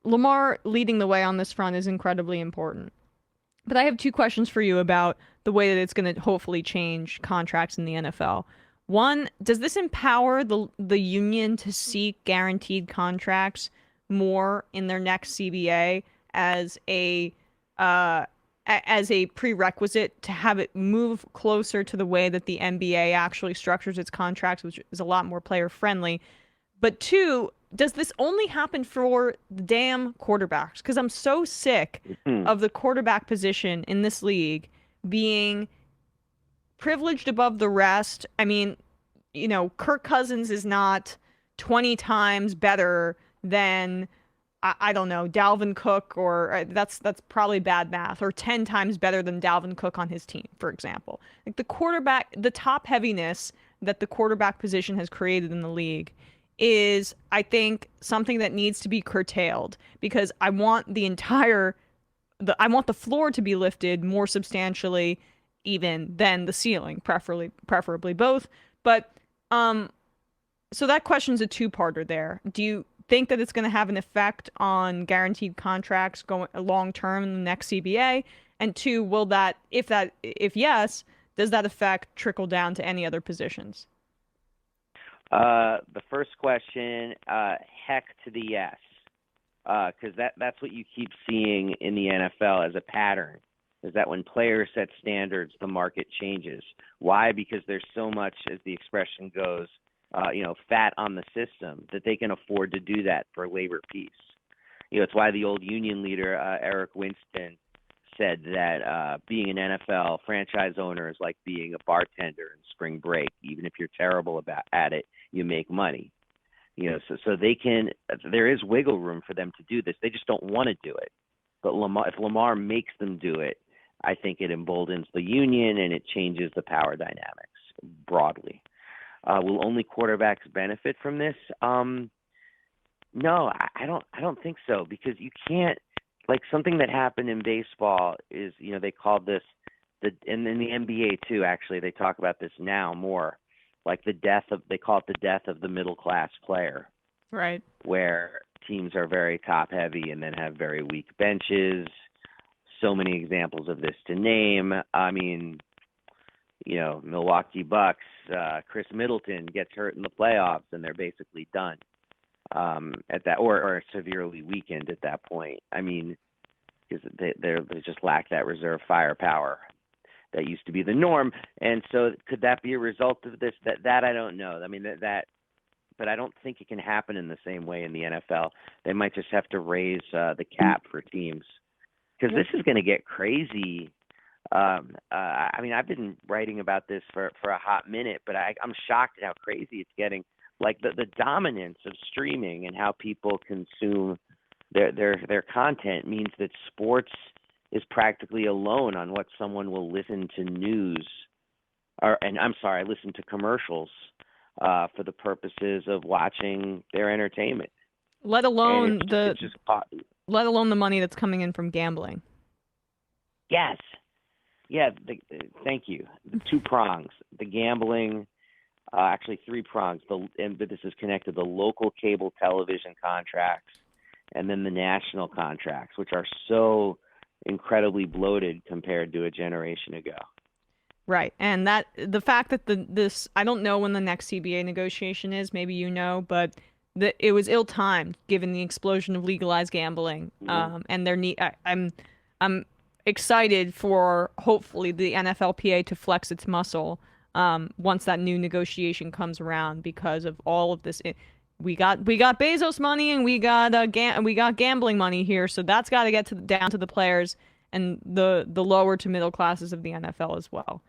Lamar leading the way on this front is incredibly important. But I have two questions for you about the way that it's going to hopefully change contracts in the NFL. One, does this empower the union to seek guaranteed contracts more in their next CBA as uh, as a prerequisite to have it move closer to the way that the NBA actually structures its contracts, which is a lot more player friendly? But two, does this only happen for the damn quarterbacks? Because I'm so sick Hmm. of the quarterback position in this league being privileged above the rest. I mean, Kirk Cousins is not 20 times better than I don't know, Dalvin Cook, or that's probably bad math, or 10 times better than Dalvin Cook on his team, for example. Like the top heaviness that the quarterback position has created in the league is, I think, something that needs to be curtailed because I want the floor to be lifted more substantially even than the ceiling, preferably both. But um so that question's a two-parter there. Do you think that it's going to have an effect on guaranteed contracts going long term in the next CBA? And two, if yes, does that effect trickle down to any other positions? The first question, heck to the yes, because that's what you keep seeing in the NFL as a pattern. Is that when players set standards, the market changes. Why? Because there's so much, as the expression goes, fat on the system that they can afford to do that for labor peace. It's why the old union leader Eric Winston said that being an NFL franchise owner is like being a bartender in spring break. Even if you're terrible at it, you make money. So they can. There is wiggle room for them to do this. They just don't want to do it. But if Lamar makes them do it, I think it emboldens the union and it changes the power dynamics broadly. Will only quarterbacks benefit from this? No, I don't. I don't think so because you can't. Like something that happened in baseball is, they called this and in the NBA too. Actually, they talk about this now more, like they call it the death of the middle class player, Right. where teams are very top heavy and then have very weak benches. So many examples of this to name. I mean, Milwaukee Bucks, Chris Middleton gets hurt in the playoffs and they're basically done at that, or severely weakened at that point. I mean, because they just lack that reserve firepower that used to be the norm. And so could that be a result of this? That I don't know. I mean, but I don't think it can happen in the same way in the NFL. They might just have to raise the cap for teams because this is going to get crazy. I mean, I've been writing about this for a hot minute, but I'm shocked at how crazy it's getting. Like the dominance of streaming and how people consume their content means that sports is practically alone on what someone will listen to news, listen to commercials for the purposes of watching their entertainment. Let And alone it's just let alone the money that's coming in from gambling. yes. Yeah, thank you. The two prongs, the gambling, actually three prongs. But this is connected: the local cable television contracts, and then the national contracts, which are so incredibly bloated compared to a generation ago. Right. And that the fact that this I don't know when the next CBA negotiation is, maybe but it was ill-timed given the explosion of legalized gambling. Mhm. And their need I'm excited for hopefully the NFLPA to flex its muscle once that new negotiation comes around because of all of this. We got Bezos money and we got gambling money here, so that's got to get down to the players and the lower to middle classes of the NFL as well.